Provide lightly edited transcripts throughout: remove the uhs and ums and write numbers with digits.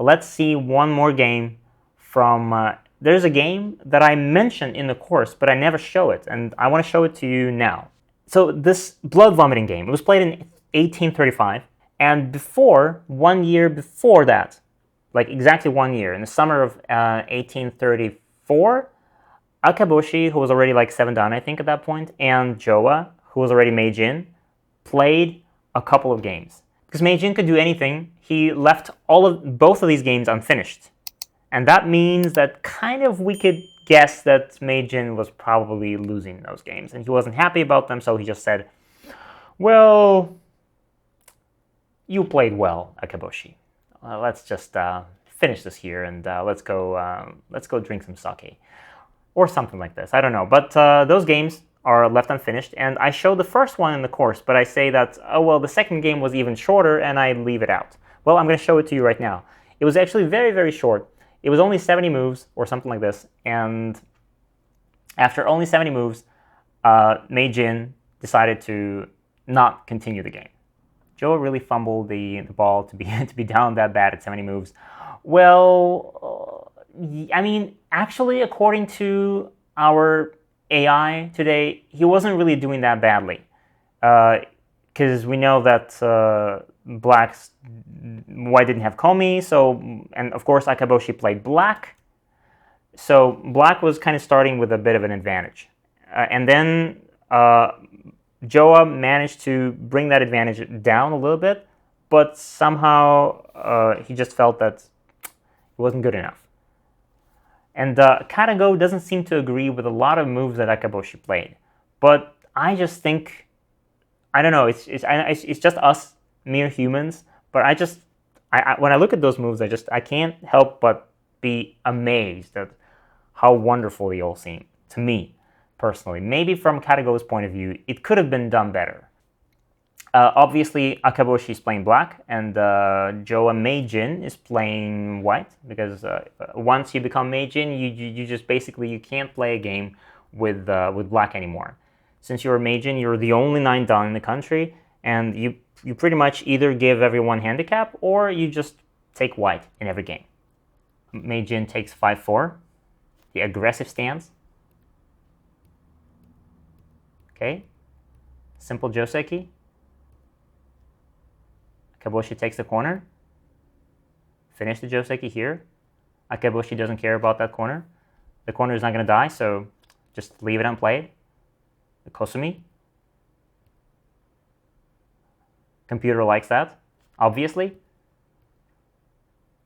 let's see one more game from... there's a game that I mentioned in the course, but I never show it, and I want to show it to you now. So this blood vomiting game, it was played in 1835, and 1 year before that, like exactly 1 year, in the summer of 1834, Akaboshi, who was already like 7 down, I think, at that point, and Jowa, who was already Meijin, played a couple of games. Because Meijin could do anything, he left both of these games unfinished. And that means that kind of we could guess that Meijin was probably losing those games. And he wasn't happy about them, so he just said, well, you played well, Akaboshi. Let's just finish this here, and let's go drink some sake. Or something like this, I don't know. But those games are left unfinished, and I show the first one in the course, but I say that, oh, well, the second game was even shorter, and I leave it out. Well, I'm going to show it to you right now. It was actually very, very short. It was only 70 moves, or something like this, and after only 70 moves, Meijin decided to not continue the game. Jowa really fumbled the ball to be down that bad at 70 moves. Well, I mean, actually, according to our AI today, he wasn't really doing that badly, because we know that white didn't have komi, and of course Akaboshi played black, so black was kind of starting with a bit of an advantage, and then Jowa managed to bring that advantage down a little bit, but somehow he just felt that it wasn't good enough. And KataGo doesn't seem to agree with a lot of moves that Akaboshi played. But I just think, I don't know, it's just us, mere humans. But when I look at those moves, I can't help but be amazed at how wonderful they all seem, to me, personally. Maybe from KataGo's point of view, it could have been done better. Obviously, Akaboshi is playing black, and Jowa Meijin is playing white, because once you become Meijin, you just basically you can't play a game with black anymore. Since you're a Meijin, you're the only 9 down in the country, and you pretty much either give everyone handicap or you just take white in every game. Meijin takes 5-4, the aggressive stance. Okay, simple joseki. Akaboshi takes the corner. Finish the joseki here. Akaboshi doesn't care about that corner. The corner is not going to die, so just leave it unplayed. The kosumi. Computer likes that, obviously.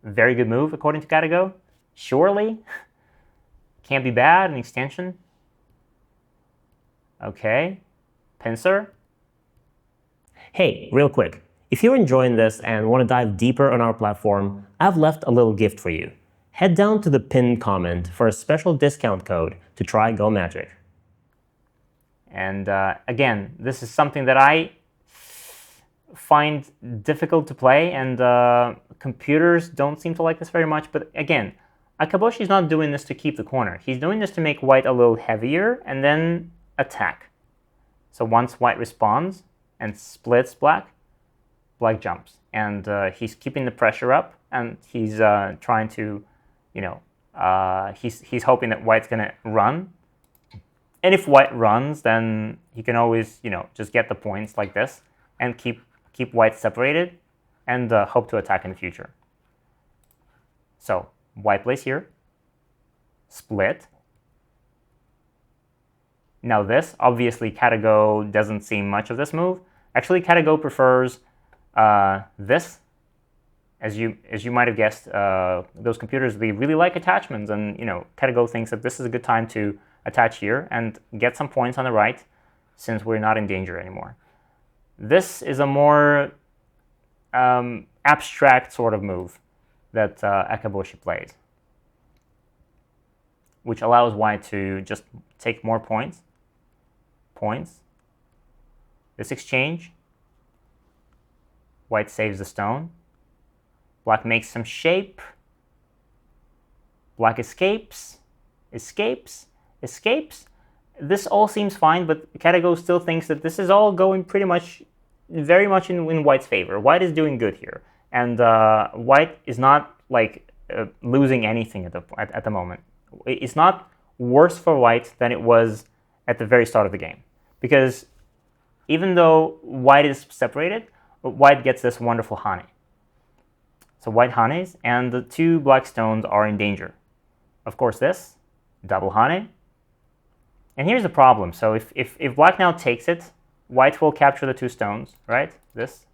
Very good move, according to KataGo. Surely. Can't be bad, an extension. Okay. Pincer. Hey, real quick. If you're enjoying this and want to dive deeper on our platform, I've left a little gift for you. Head down to the pinned comment for a special discount code to try Go Magic. And again, this is something that I find difficult to play, and computers don't seem to like this very much. But again, Akaboshi is not doing this to keep the corner. He's doing this to make white a little heavier and then attack. So once white responds and splits black, black jumps, and he's keeping the pressure up, and he's trying to, he's hoping that white's gonna run, and if white runs, then he can always, just get the points like this, and keep white separated, and hope to attack in the future. So white plays here, split. Now this, obviously KataGo doesn't see much of this move. Actually, KataGo prefers this. As you might have guessed, those computers, they really like attachments, and KataGo thinks that this is a good time to attach here and get some points on the right, since we're not in danger anymore. This is a more abstract sort of move that Akaboshi plays, which allows white to just take more points. This exchange, white saves the stone. Black makes some shape. Black escapes. This all seems fine, but KataGo still thinks that this is all going very much in white's favor. White is doing good here, and white is not like losing anything at the moment. It's not worse for white than it was at the very start of the game, because even though white is separated, white gets this wonderful hane. So white hanes, and the 2 black stones are in danger. Of course, this double hane. And here's the problem. So if black now takes it, white will capture the 2 stones, right? This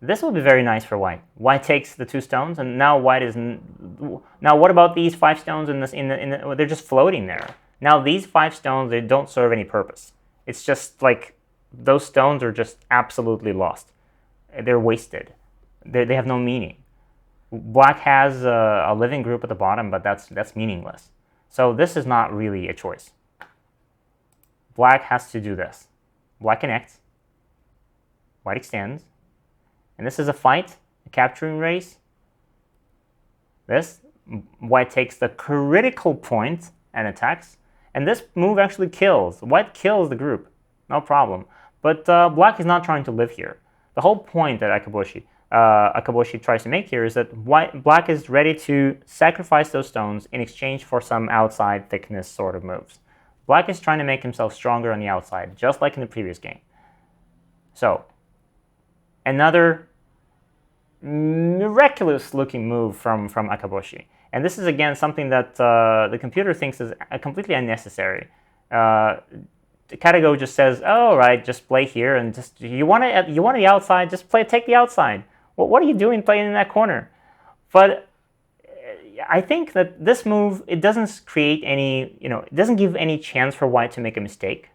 will be very nice for white. White takes the 2 stones, and now white is. Now, what about these 5 stones in this? They're just floating there. Now these 5 stones, they don't serve any purpose. It's just like those stones are just absolutely lost. They're wasted. They have no meaning. Black has a living group at the bottom, but that's meaningless. So this is not really a choice. Black has to do this. Black connects. White extends. And this is a fight, a capturing race. This, white takes the critical point and attacks. And this move actually kills. White kills the group, no problem. But black is not trying to live here. The whole point that Akaboshi tries to make here is that black is ready to sacrifice those stones in exchange for some outside thickness sort of moves. Black is trying to make himself stronger on the outside, just like in the previous game. So, another miraculous looking move from Akaboshi. And this is again something that the computer thinks is completely unnecessary. KataGo just says, "Oh, right, just play here, and just you want the outside, just take the outside. Well, what are you doing playing in that corner?" But I think that this move, it doesn't create any, it doesn't give any chance for white to make a mistake.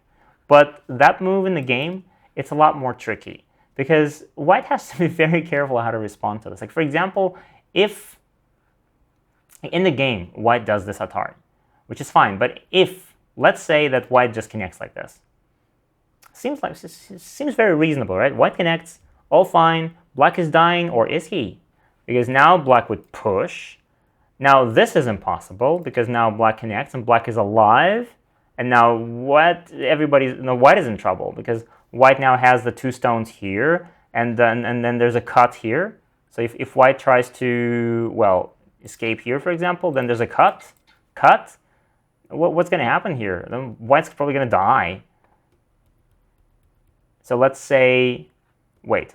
But that move in the game, it's a lot more tricky, because white has to be very careful how to respond to this. Like, for example, if in the game white does this Atari, which is fine, but if, let's say that white just connects like this, seems very reasonable, right? White connects, all fine, black is dying, or is he? Because now black would push. Now this is impossible, because now black connects and black is alive, and now white is in trouble, because white now has the 2 stones here, and then there's a cut here. So if white tries to, well, escape here, for example, then there's a cut. What's going to happen here? Then white's probably going to die. So let's say white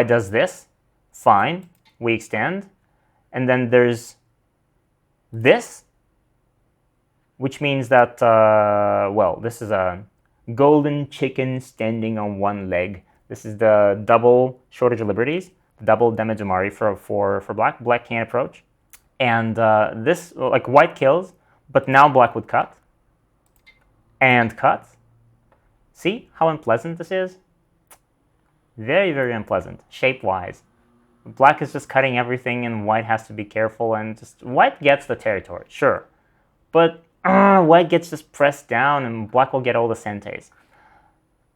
does this. Fine, we extend. And then there's this, which means that, this is a golden chicken standing on one leg. This is the double shortage of liberties, double damage Amari for black. Black can't approach. And this, like, white kills, but now black would cut. And cut. See how unpleasant this is? Very, very unpleasant, shape-wise. Black is just cutting everything, and white has to be careful, and just white gets the territory, sure. But white gets just pressed down, and black will get all the senteis.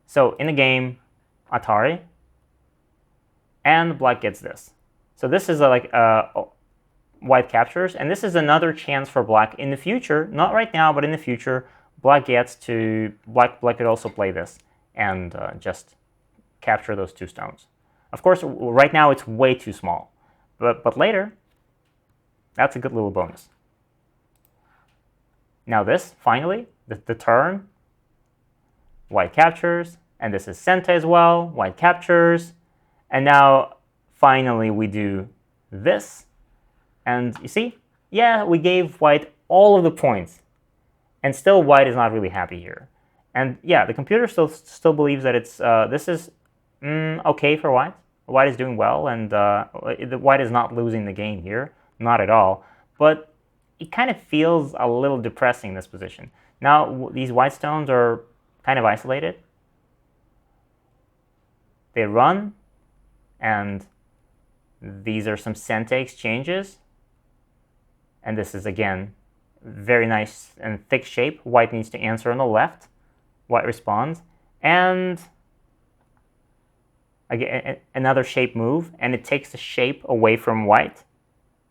So in the game, Atari, and black gets this. So this is white captures, and this is another chance for black in the future, not right now, but in the future, black could also play this and just capture those 2 stones. Of course, right now it's way too small, but later, that's a good little bonus. Now this, finally, the turn, white captures, and this is sentei as well, white captures, and now finally we do this, and you see, yeah, we gave white all of the points, and still white is not really happy here. And yeah, the computer still believes that it's this is okay for white. White is doing well, and the white is not losing the game here, not at all. But it kind of feels a little depressing, this position. Now these white stones are kind of isolated. They run, and these are some sentei exchanges. And this is, again, very nice and thick shape. White needs to answer on the left. White responds. And again, another shape move, and it takes the shape away from white.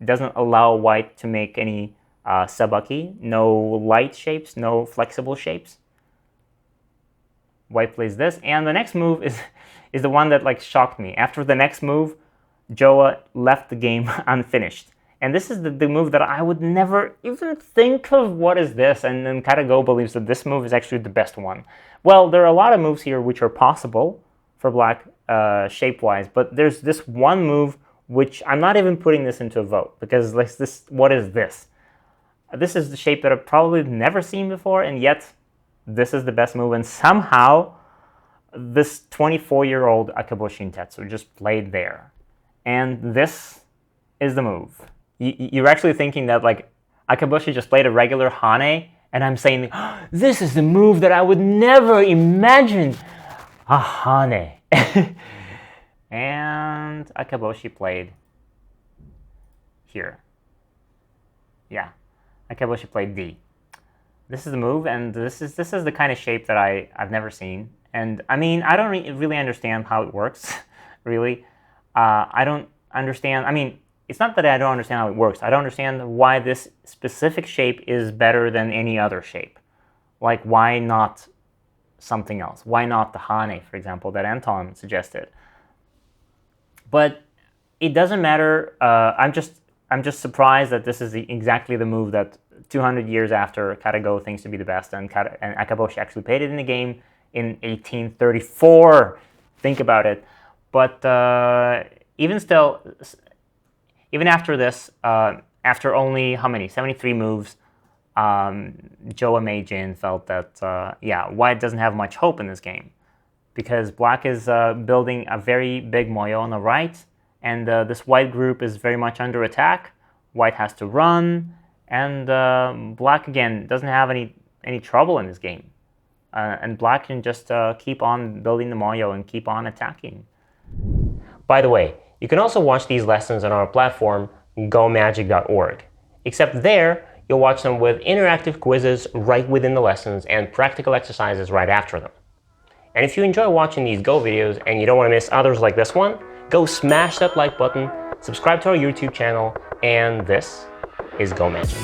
It doesn't allow white to make any sabaki, no light shapes, no flexible shapes. White plays this, and the next move is the one that shocked me. After the next move, Jowa left the game unfinished. And this is the move that I would never even think of. What is this? And then KataGo believes that this move is actually the best one. Well, there are a lot of moves here which are possible for black shape-wise, but there's this one move which I'm not even putting this into a vote, because like this, what is this? This is the shape that I've probably never seen before, and yet this is the best move, and somehow this 24-year-old Akaboshi Intetsu just played there. And this is the move. You're actually thinking that like Akaboshi just played a regular Hane, and I'm saying, oh, this is the move that I would never imagine. A Hane. And Akaboshi played here. Yeah, Akaboshi played D. This is the move, and this is the kind of shape that I've never seen. And I mean, I don't really understand how it works, really. I don't understand, I mean, it's not that I don't understand how it works. I don't understand why this specific shape is better than any other shape. Like, why not something else? Why not the Hane, for example, that Anton suggested? But it doesn't matter. I'm just surprised that this is exactly the move that 200 years after KataGo thinks to be the best, and Akaboshi actually played it in the game in 1834. Think about it. But even still, even after this, after only how many? 73 moves, Jowa Meijin felt that yeah, white doesn't have much hope in this game, because black is building a very big moyo on the right, and this white group is very much under attack. White has to run, and black again doesn't have any trouble in this game, and black can just keep on building the moyo and keep on attacking. By the way, you can also watch these lessons on our platform, gomagic.org. Except there, you'll watch them with interactive quizzes right within the lessons and practical exercises right after them. And if you enjoy watching these Go videos and you don't want to miss others like this one, go smash that like button, subscribe to our YouTube channel, and this is Go Magic.